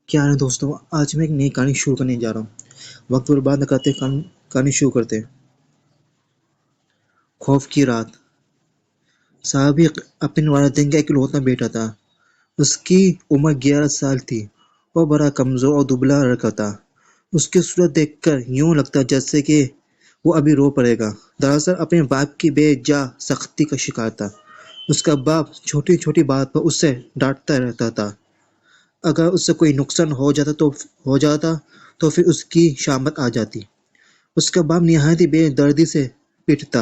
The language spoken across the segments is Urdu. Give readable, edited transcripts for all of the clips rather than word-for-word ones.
کیا ہے دوستوں، آج میں ایک نئی کہانی شروع کرنے جا رہا ہوں۔ وقت برباد نہ کرتے کہانی شروع کرتے ہیں۔ خوف کی رات۔ سابق اپنے والدین کا اکلوتا بیٹا تھا۔ اس کی عمر 11 سال تھی۔ وہ بڑا کمزور اور دبلا رکھا تھا۔ اس کی صورت دیکھ کر یوں لگتا جیسے کہ وہ ابھی رو پڑے گا۔ دراصل اپنے باپ کی بے جا سختی کا شکار تھا۔ اس کا باپ چھوٹی چھوٹی بات پر اسے ڈانٹتا رہتا تھا۔ اگر اس سے کوئی نقصان ہو جاتا تو پھر اس کی شامت آ جاتی۔ اس کا باپ نہایت بے دردی سے پٹتا،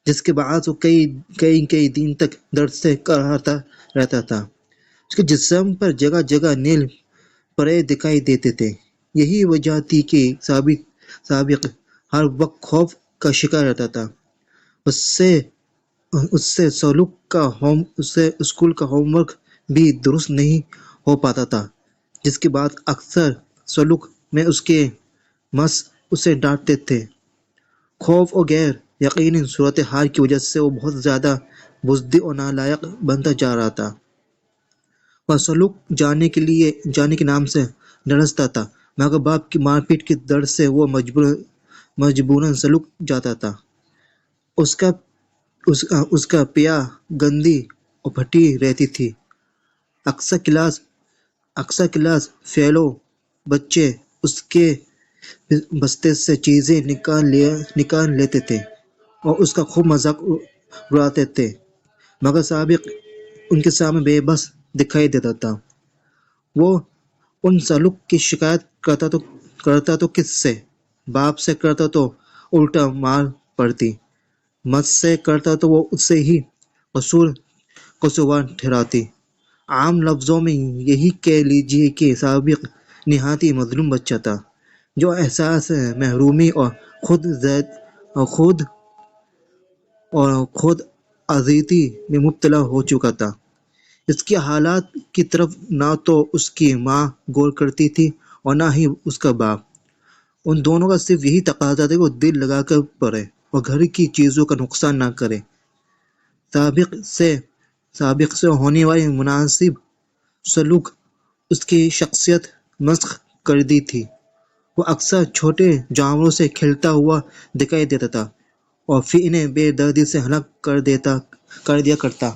جس کے باعث وہ کئی دن تک درد سے کراہتا رہتا تھا۔ اس کے جسم پر جگہ جگہ نیل پڑے دکھائی دیتے تھے۔ یہی وجہ تھی کہ سابق ہر وقت خوف کا شکار رہتا تھا۔ اس سے اسکول کا ہوم ورک بھی درست نہیں ہو پاتا تھا، جس کے بعد اکثر سلوک میں اس کے مس اسے ڈانٹتے تھے۔ خوف اور غیر یقینی صورتحال کی وجہ سے وہ بہت زیادہ بزدل اور نالائق بنتا جا رہا تھا۔ وہ سلوک جانے کے نام سے ڈرستا تھا، مگر باپ کی مار پیٹ کے ڈر سے وہ مجبوراً سلوک جاتا تھا۔ اس کا پیا گندی اور پھٹی رہتی تھی۔ اکثر کلاس فیلو بچے اس کے بستے سے چیزیں نکال لیتے تھے اور اس کا خوب مذاق اڑاتے تھے، مگر سابق ان کے سامنے بے بس دکھائی دیتا تھا۔ وہ ان سلوک کی شکایت کرتا تو کس سے؟ باپ سے کرتا تو الٹا مار پڑتی، مجھ سے کرتا تو وہ اسے ہی قصوروار ٹھہراتی۔ عام لفظوں میں یہی کہہ لیجیے کہ سابق نہایت مظلوم بچہ تھا، جو احساس محرومی اور خود اذیتی میں مبتلا ہو چکا تھا۔ اس کے حالات کی طرف نہ تو اس کی ماں غور کرتی تھی اور نہ ہی اس کا باپ۔ ان دونوں کا صرف یہی تقاضا تھا کہ وہ دل لگا کر پڑھے اور گھر کی چیزوں کا نقصان نہ کرے۔ سابق سے ہونے والی مناسب سلوک اس کی شخصیت مسخ کر دی تھی۔ وہ اکثر چھوٹے جانوروں سے کھیلتا ہوا دکھائی دیتا تھا اور پھر انہیں بے دردی سے ہلاک کر دیا کرتا۔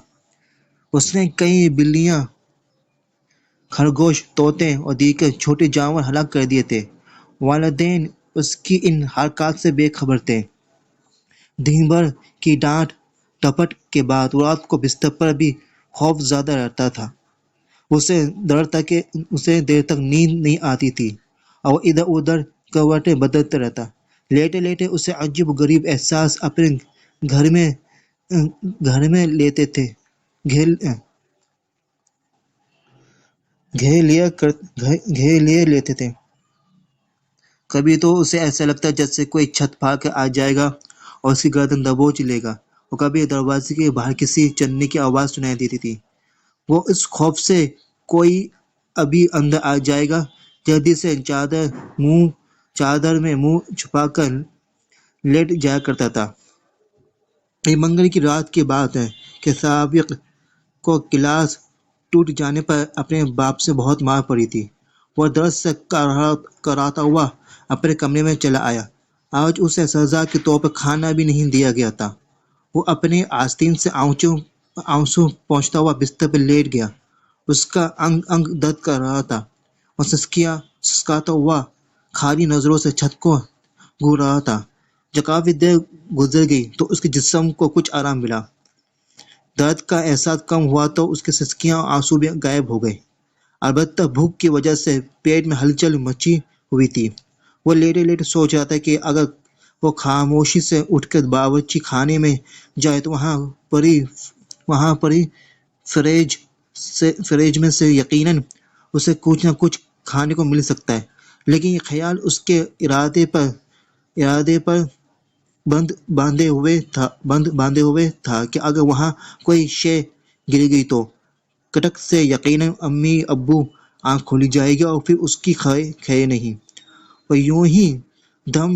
اس نے کئی بلیاں، خرگوش، طوطے اور دیگر چھوٹے جانور ہلاک کر دیے تھے۔ والدین اس کی ان حرکات سے بے خبر تھے۔ دن بھر کی ڈانٹ ڈپٹ کے بعد رات کو بستر پر بھی خوف زدہ رہتا تھا۔ اسے دیر تک نیند نہیں آتی تھی اور وہ ادھر ادھر کروٹیں بدلتا رہتا۔ لیٹے لیٹے اسے عجیب و غریب احساس اپنے گھر میں گھیر لیے لیتے تھے۔ کبھی تو اسے ایسا لگتا جیسے کوئی چھت پھاڑ کر آ جائے گا اور اس کی گردن دبوچ لے گا، اور کبھی دروازے کے باہر کسی چلنے کی آواز سنائی دیتی تھی۔ وہ اس خوف سے کوئی ابھی اندر آ جائے گا جلدی سے چادر میں منہ چھپا کر لیٹ جایا کرتا تھا۔ یہ منگل کی رات کی بات ہے کہ سابق کو کلاس ٹوٹ جانے پر اپنے باپ سے بہت مار پڑی تھی۔ وہ درد سے کراہتا ہوا اپنے کمرے میں چلا آیا۔ آج اسے سزا کے طور پر کھانا بھی نہیں دیا گیا تھا۔ وہ اپنے آستین سے آنسو پوچھتا ہوا بستر پر لیٹ گیا۔ اس کا انگ انگ درد کر رہا تھا۔ وہ سسکاتا ہوا خالی نظروں سے چھت کو گھور رہا تھا۔ جب کافی دیر گزر گئی تو اس کے جسم کو کچھ آرام ملا۔ درد کا احساس کم ہوا تو اس کی سسکیاں اور آنسو بھی غائب ہو گئے۔ البتہ بھوک کی وجہ سے پیٹ میں ہلچل مچی ہوئی تھی۔ وہ لیٹے لیٹے سوچ رہا تھا کہ اگر وہ خاموشی سے اٹھ کر باورچی خانے میں جائے تو وہاں پڑی فریج میں سے یقیناً اسے کچھ نہ کچھ کھانے کو مل سکتا ہے، لیکن یہ خیال اس کے ارادے پر بند باندھے ہوئے تھا کہ اگر وہاں کوئی شے گر گئی تو کٹک سے یقیناً امی ابو آنکھ کھولی جائے گی اور پھر اس کی خیر نہیں۔ اور یوں ہی دم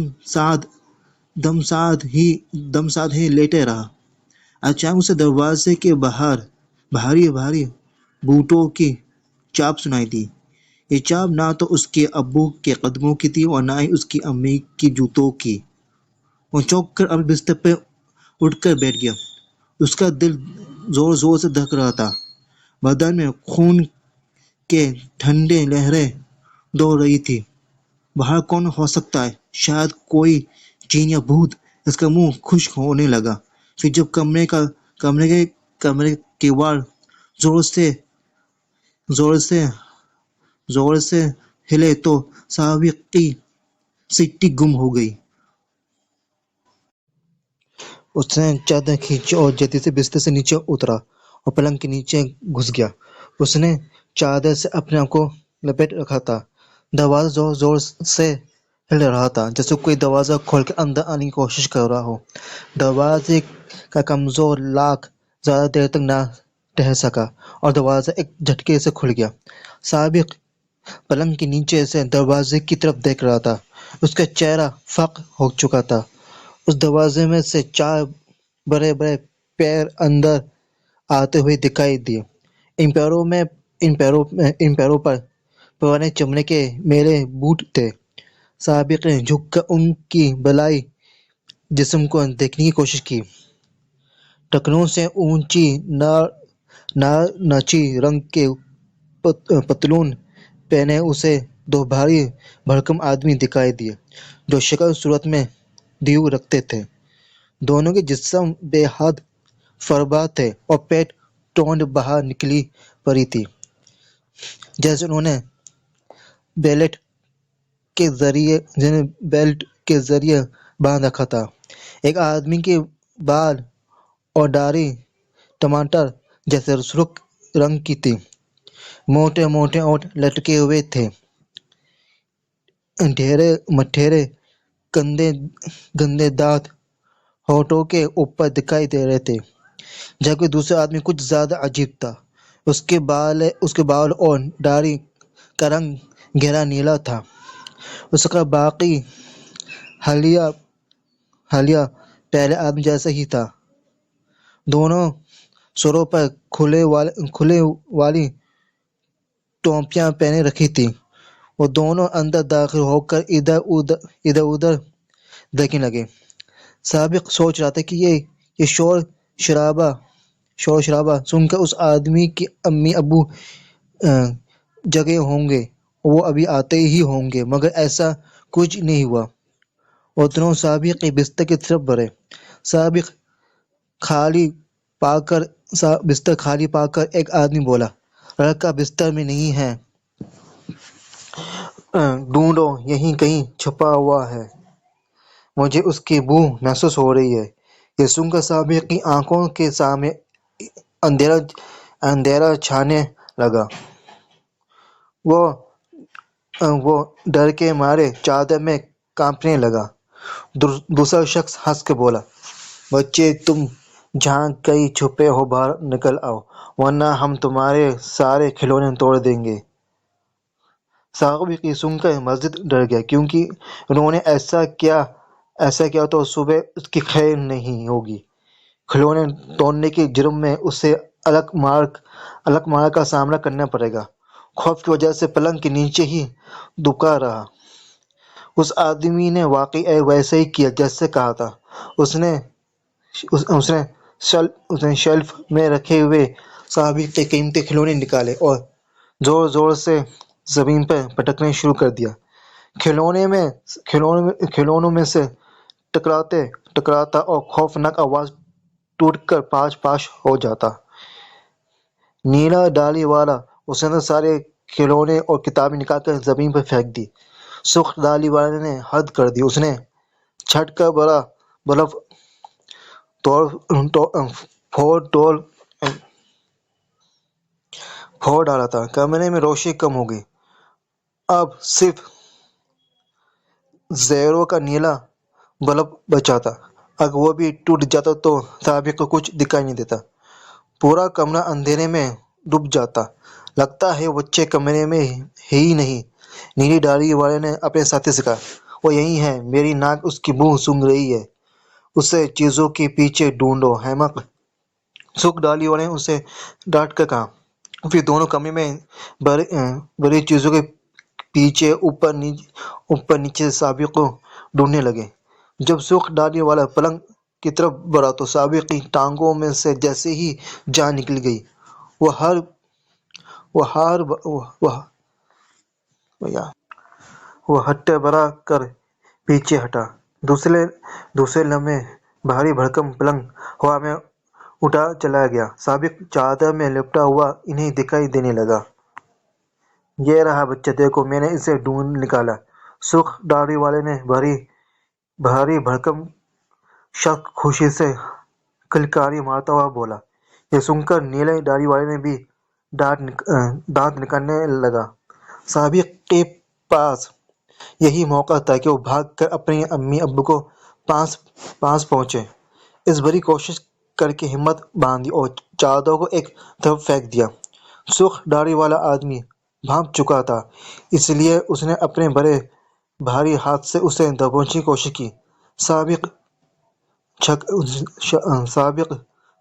ساد ہی لیٹے رہا۔ اچانک اسے دروازے کے باہر بھاری بھاری بوٹوں کی چاپ سنائی دی۔ یہ چاپ نہ تو اس کے ابو کے قدموں کی تھی اور نہ ہی اس کی امی کی جوتوں کی۔ وہ چونک کر اپنے بستر پہ اٹھ کر بیٹھ گیا۔ اس کا دل زور زور سے دھڑک رہا تھا، بدن میں خون کے ٹھنڈے لہریں دوڑ رہی تھی۔ باہر کون ہو سکتا ہے؟ شاید کوئی جین یا بھوت۔ اس کا منہ خشک ہونے لگا۔ پھر جب کمرے کے کیوار زور سے ہلے تو سابق کی سٹی گم ہو گئی۔ اس نے چادر کھینچی اور جلدی سے بستر سے نیچے اترا اور پلنگ کے نیچے گھس گیا۔ اس نے چادر سے اپنے آپ کو لپیٹ رکھا تھا۔ دروازہ زور زور سے ہل رہا تھا، جیسے کوئی دروازہ کھول کے اندر آنے کی کوشش کر رہا ہو۔ دروازے کا کمزور لاک زیادہ دیر تک نہ ٹھہر سکا اور دروازہ ایک جھٹکے سے کھل گیا۔ سابق پلنگ کے نیچے سے دروازے کی طرف دیکھ رہا تھا۔ اس کا چہرہ فاق ہو چکا تھا۔ اس دروازے میں سے 4 بڑے بڑے پیر اندر آتے ہوئے دکھائی دیے۔ ان پیروں پر پرانے چمڑے کے میلے بوٹ تھے۔ سابق نے جھک کر ان کی بالائی جسم کو دیکھنے کی کوشش کی۔ ٹخنوں سے اونچی نارنجی رنگ کے پتلون پہنے اسے 2 بھاری بھرکم آدمی دکھائی دیے، جو شکل صورت میں دیو رکھتے تھے۔ دونوں کے جسم بے حد فربا تھے اور پیٹ ٹونڈ باہر نکلی پڑی تھی، جیسے انہوں نے بیلٹ کے ذریعے باندھ رکھا تھا۔ ایک آدمی کے بال اور داڑھی ٹماٹر جیسے سرخ رنگ کی تھی۔ موٹے موٹے ہونٹ لٹکے ہوئے تھے۔ ڈھیرے مٹھیرے گندے دانت ہونٹوں کے اوپر دکھائی دے رہے تھے، جبکہ دوسرا آدمی کچھ زیادہ عجیب تھا۔ اس کے بال اور داڑھی کا رنگ گہرا نیلا تھا۔ اس کا باقی حلیہ پہلے آدمی جیسا ہی تھا۔ دونوں سروں پر کھلے والی ٹوپیاں پہنے رکھی تھیں۔ وہ دونوں اندر داخل ہو کر ادھر ادھر دیکھنے لگے۔ سابق سوچ رہا تھا کہ یہ شور شرابہ سن کر اس آدمی کے امی ابو جگے ہوں گے، وہ ابھی آتے ہی ہوں گے، مگر ایسا کچھ نہیں ہوا۔ وہ دونوں سابق کے بستر کی طرف بڑھے۔ سابق بستر خالی پا کر ایک آدمی بولا، لڑکا بستر میں نہیں ہے، ڈھونڈو، یہیں کہیں چھپا ہوا ہے، مجھے اس کی بو محسوس ہو رہی ہے۔ یہ سن کر سابق کی آنکھوں کے سامنے اندھیرا چھانے لگا۔ وہ ڈر کے مارے چادر میں کانپنے لگا۔ دوسرا شخص ہنس کر بولا، بچے، تم جہاں کہیں چھپے ہو باہر نکل آؤ، ورنہ ہم تمہارے سارے کھلونے توڑ دیں گے۔ سابق یہ سن کر مزید ڈر گیا، کیونکہ انہوں نے ایسا کیا تو صبح اس کی خیر نہیں ہوگی۔ کھلونے توڑنے کے جرم میں اسے الگ مار کا سامنا کرنا پڑے گا۔ خوف کی وجہ سے پلنگ کے نیچے ہی دبکا رہا۔ اس آدمی نے واقعی ویسا ہی کیا جیسے کہا تھا۔ اس نے شیلف میں رکھے ہوئے سابق کے قیمتی کھلونے نکالے اور زور زور سے زمین پر پٹکنا شروع کر دیا۔ کھلونوں میں سے ٹکراتا اور خوفناک آواز ٹوٹ کر پاش ہو جاتا۔ نیلا ڈالی والا، اس نے سارے کھلونے اور کتابیں نکال کر زمین پر پھینک دی۔ سرخ ڈالی والے نے حد کر دی، اس نے چھٹ کر بڑا بلب پھوڑ ڈالا تھا۔ کمرے میں روشنی کم ہو گئی، اب صرف زیرو کا نیلا بلب بچا تھا۔ اگر وہ بھی ٹوٹ جاتا تو سابق کو کچھ دکھائی نہیں دیتا، پورا کمرہ اندھیرے میں ڈوب جاتا۔ لگتا ہے وہ بچے کمرے میں ہی نہیں، نیلی ڈالی والے نے اپنے ساتھی سے کہا، وہ یہی ہے، میری ناک اس کی بو سونگھ رہی ہے، اسے چیزوں کے پیچھے ڈھونڈو، احمق۔ سرخ ڈالی والے نے اسے ڈانٹ کر کہا۔ پھر دونوں کمرے میں بڑی چیزوں کے پیچھے اوپر نیچے سابق کو ڈھونڈنے لگے۔ جب سرخ داڑھی والا پلنگ کی طرف بڑھا تو سابق کی ٹانگوں میں سے جیسے ہی جان نکل گئی، وہ ہٹے برا کر پیچھے ہٹا۔ دوسرے لمحے بھاری بھرکم پلنگ ہوا میں اٹھا چلا گیا۔ سابق چادر میں لپٹا ہوا انہیں دکھائی دینے لگا۔ یہ رہا بچہ، دیکھو میں نے اسے ڈھونڈ نکالا، سرخ داڑھی والے نے بھاری بھرکم شخص خوشی سے کلکاری مارتا ہوا بولا۔ یہ سن کر نیلے داڑھی والے نے بھی دانت نکالنے لگا۔ سابق کے پاس یہی موقع تھا کہ وہ بھاگ کر اپنے امی ابو کو پاس پہنچے۔ اس بڑی کوشش کر کے ہمت باندھی اور چادر کو ایک طرف پھینک دیا۔ سرخ داڑھی والا آدمی بھانپ چکا تھا، اس لیے اس نے اپنے بڑے بھاری ہاتھ سے اسے دبوچنے کی کوشش کی۔ سابق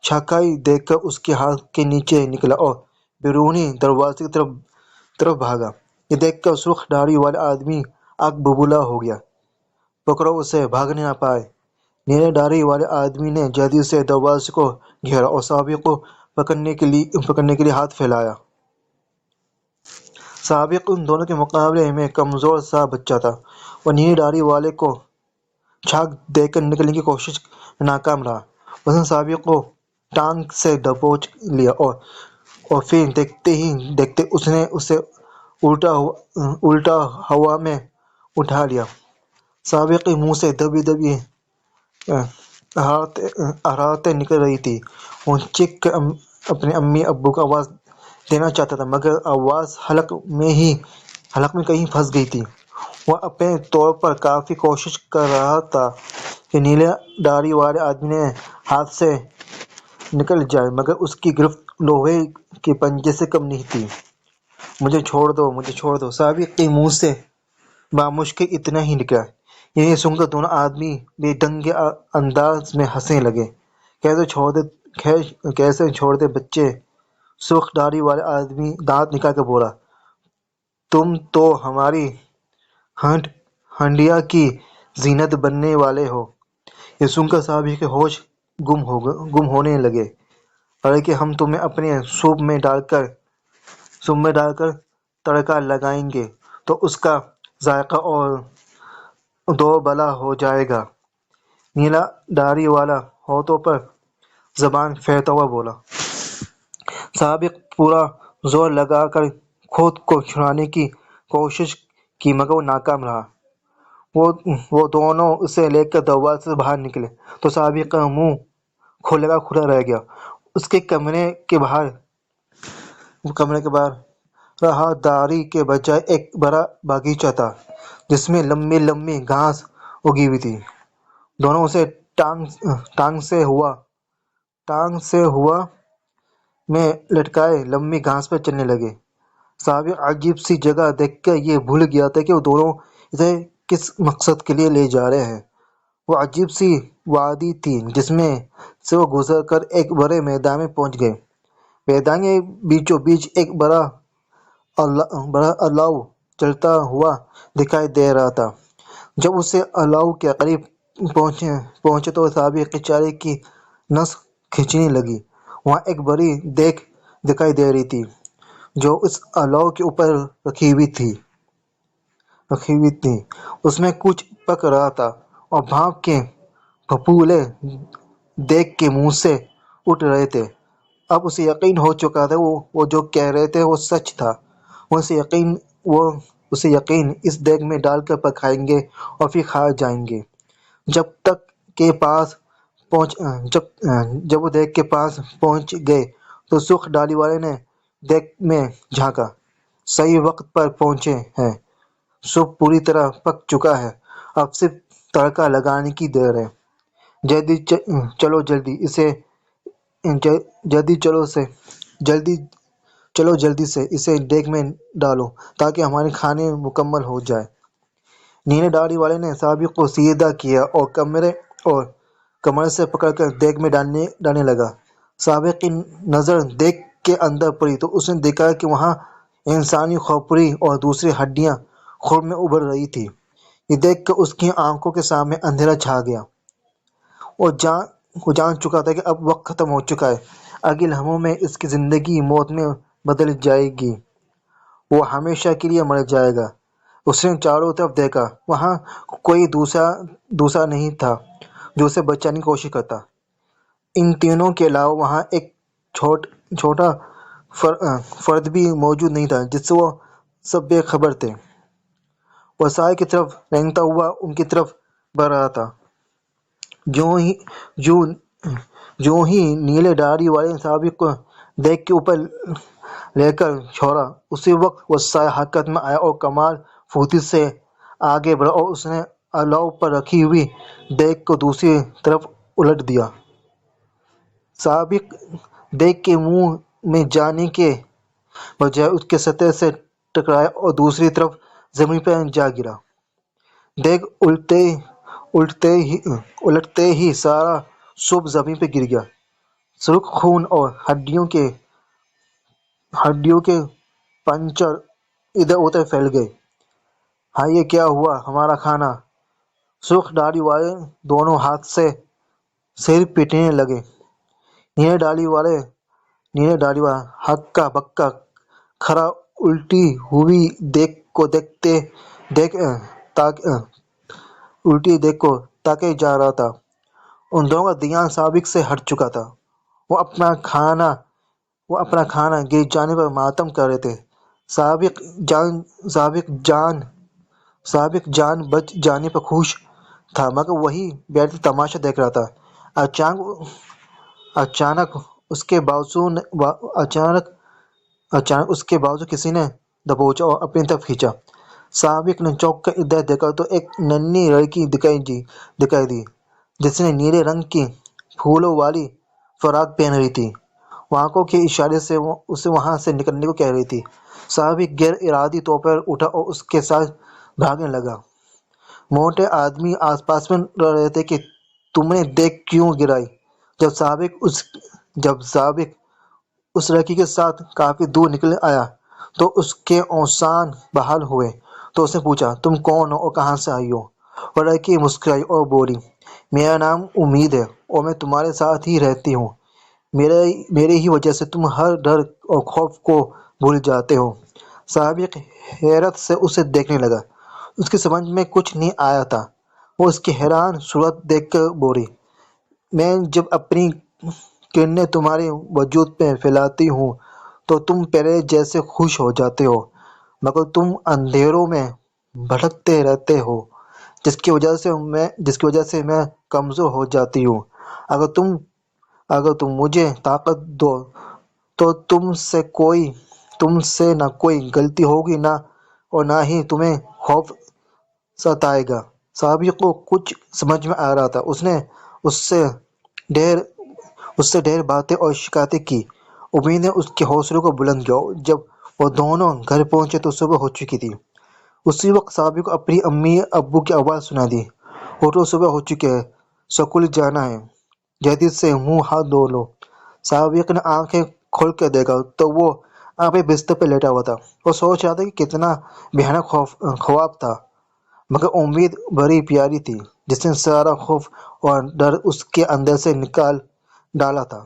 چھکائی دیکھ کر اس کے ہاتھ کے نیچے نکلا اور بیرونی دروازے کی طرف بھاگا۔ یہ دیکھ کر سرخ داڑھی والا آدمی آگ ببولا ہو گیا۔ پکڑو اسے، بھاگنے نہ پائے۔ نیلے داڑھی والے آدمی نے جلدی سے دروازے کو گھیرا اور سابق کو پکڑنے کے لیے ہاتھ پھیلایا۔ سابق ان دونوں کے مقابلے میں کمزور سا بچہ تھا اور نیلے داڑھی والے کو چھاگ دے کر نکلنے کی کوشش میں ناکام رہا۔ اس نے سابق کو ٹانگ سے دبوچ لیا اور پھر دیکھتے ہی دیکھتے اس نے اسے الٹا ہوا میں اٹھا لیا۔ سابق کے منہ سے دبی دبی ہراڑیں نکل رہی تھیں۔ وہ چیخ کر اپنے امی ابو کو آواز دینا چاہتا تھا، مگر آواز حلق میں کہیں پھنس گئی تھی۔ وہ اپنے طور پر کافی کوشش کر رہا تھا کہ نیلے داڑھی والے آدمی کے ہاتھ سے نکل جائے، مگر اس کی گرفت لوہے کے پنجے سے کم نہیں تھی۔ مجھے چھوڑ دو، سابق کے منہ سے بامشکل اتنا ہی نکلا۔ یہ سن کر دونوں آدمی بے ڈھنگے انداز میں ہنسنے لگے۔ کیسے چھوڑ دے بچے، سرخ داڑھی والے آدمی دانت نکال کر بولا۔ تم تو ہماری ہنڈیا کی زینت بننے والے ہو۔ یہ سن کر سابق کے ہوش گم ہونے لگے۔ ارے کہ ہم تمہیں اپنے سوپ میں ڈال کر تڑکا لگائیں گے تو اس کا ذائقہ اور دوبالا ہو جائے گا، نیلا داڑھی والا ہونٹوں پر زبان پھیرتا ہوا بولا۔ سابق پورا زور لگا کر خود کو چھڑانے کی کوشش کی، مگر وہ ناکام رہا۔ وہ دونوں اسے لے کر دروازے سے باہر نکلے تو سابق کا منہ کھلا رہ گیا۔ اس کے کمرے کے باہر راہداری کے بجائے ایک بڑا باغیچہ تھا جس میں لمبی لمبی گھاس اگی ہوئی تھی۔ دونوں اسے ٹانگ سے ہوا میں لٹکائے لمبی گھاس پر چلنے لگے۔ سابق عجیب سی جگہ دیکھ کر یہ بھول گیا تھا کہ وہ دونوں اسے کس مقصد کے لیے لے جا رہے ہیں۔ وہ عجیب سی وادی تھی جس میں سے وہ گزر کر ایک بڑے میدان میں پہنچ گئے۔ میدان کے بیچوں بیچ ایک بڑا الاؤ جلتا ہوا دکھائی دے رہا تھا۔ جب اسے الاؤ کے قریب پہنچے تو سابق کے چہرے کی نس کھنچنے لگی۔ وہاں ایک بڑی دیگ دکھائی دے رہی تھی جو اس الاؤ کے اوپر رکھی ہوئی تھی۔ اس میں کچھ پک رہا تھا اور بھاپ کے پھپھولے دیگ کے منہ سے اٹھ رہے تھے۔ اب اسے یقین ہو چکا تھا وہ جو کہہ رہے تھے وہ سچ تھا۔ اسے یقین اس دیگ میں ڈال کر پکائیں گے اور پھر کھا جائیں گے۔ جب وہ دیگ کے پاس پہنچ گئے تو سرخ داڑھی والے نے دیگ میں جھانکا۔ صحیح وقت پر پہنچے ہیں، سوپ پوری طرح پک چکا ہے، اب صرف تڑکا لگانے کی دیر ہے۔ جلدی سے اسے دیگ میں ڈالو تاکہ ہمارے کھانے مکمل ہو جائے۔ نیلے داڑھی والے نے سابق کو سیدھا کیا اور کمر سے پکڑ کر دیگ میں ڈالنے لگا۔ سابق کی نظر دیگ کے اندر پڑی تو اس نے دیکھا کہ وہاں انسانی کھوپڑی اور دوسری ہڈیاں خواب میں ابھر رہی تھی۔ یہ دیکھ کر اس کی آنکھوں کے سامنے اندھیرا چھا گیا۔ وہ جان چکا تھا کہ اب وقت ختم ہو چکا ہے، اگلے لمحوں میں اس کی زندگی موت میں بدل جائے گی، وہ ہمیشہ کے لیے مر جائے گا۔ اس نے چاروں طرف دیکھا، وہاں کوئی دوسرا نہیں تھا جو اسے بچانے کی کوشش کرتا۔ ان تینوں کے علاوہ وہاں ایک چھوٹا فرد بھی موجود نہیں تھا جس سے وہ سب بے خبر تھے۔ وہ سائے کی طرف رینگتا ہوا ان کی طرف بڑھ رہا تھا۔ جو ہی نیلے داڑھی والے سابق کو دیکھ کے اوپر لے کر چھوڑا، اسی وقت وہ سایہ حرکت میں آیا اور کمال پھرتی سے آگے بڑھا اور اس نے الاؤ پر رکھی ہوئی دیگ کو دوسری طرف الٹ دیا۔ سابق دیگ کے منہ میں جانے کے بجائے اس کے سطح سے ٹکرایا اور دوسری طرف زمین پر جا گرا۔ دیگ الٹتے ہی سارا سوپ زمین پہ گر گیا۔ سرخ خون اور ہڈیوں کے پنچر ادھر ادھر پھیل گئے۔ ہاں، یہ کیا ہوا ہمارا کھانا؟ سرخ داڑھی والے دونوں ہاتھ سے سر پیٹنے لگے۔ نیلے داڑھی والا ہکا بکا کھڑا الٹی ہوئی دیگ کو تاکے جا رہا تھا۔ ان دونوں کا دھیان سابق سے ہٹ چکا تھا۔ وہ اپنا کھانا گر جانے پر ماتم کر رہے تھے۔ سابق جان بچ جانے پر خوش تھا، مگر وہی بیٹھ تماشا دیکھ رہا تھا۔ اچانک اس کے بازو کسی نے دبوچا اور اپنی طرف کھینچا۔ سابق نے چونک کر ادھر دیکھا تو ایک ننھی لڑکی دکھائی دی جس نے نیلے رنگ کی پھولوں والی فراق پہن رہی تھی۔ وہ آنکھوں کے اشارے سے اسے وہاں سے نکلنے کو کہہ رہی تھی۔ سابق غیر ارادی طور پر اٹھا اور اس کے ساتھ بھاگنے لگا۔ موٹے آدمی آس پاس میں رہ رہے تھے کہ تم نے دیگ کیوں گرائی؟ جب سابق اس لڑکی کے ساتھ کافی دور نکل آیا تو اس کے اوسان بحال ہوئے، تو اس نے پوچھا، تم کون ہو اور کہاں سے آئی ہو؟ وہ لڑکی مسکرائی اور بولی، میرا نام امید ہے اور میں تمہارے ساتھ ہی رہتی ہوں۔ میرے ہی وجہ سے تم ہر ڈر اور خوف کو بھول جاتے ہو۔ سابق حیرت سے اسے دیکھنے لگا۔ اس کی سمجھ میں کچھ نہیں آیا تھا۔ وہ اس کی حیران صورت دیکھ کر بولی، میں جب اپنی کرنیں تمہارے وجود پہ پھیلاتی ہوں تو تم پہلے جیسے خوش ہو جاتے ہو، مگر تم اندھیروں میں بھٹکتے رہتے ہو، جس کی وجہ سے میں کمزور ہو جاتی ہوں۔ اگر تم مجھے طاقت دو تو تم سے نہ کوئی غلطی ہوگی اور نہ ہی تمہیں خوف ستائے گا۔ سابق کو کچھ سمجھ میں آ رہا تھا۔ اس نے اس سے ڈھیر باتیں اور شکایتیں کی۔ امید نے اس کے حوصلے کو بلند کیا۔ جب وہ دونوں گھر پہنچے تو صبح ہو چکی تھی۔ اسی وقت سابق کو اپنی امی ابو کی آواز سنائی دی، اٹھو صبح ہو چکی ہے، سکول جانا ہے، جلدی سے منہ ہاتھ دھو لو۔ سابق نے آنکھیں کھول کر دیکھا تو وہ اپنے بستر پہ لیٹا ہوا تھا۔ وہ سوچ رہا تھا کہ کتنا بھیانک خواب تھا، مگر امید بڑی پیاری تھی جس نے سارا خوف اور ڈر اس کے اندر سے نکال ڈالا تھا۔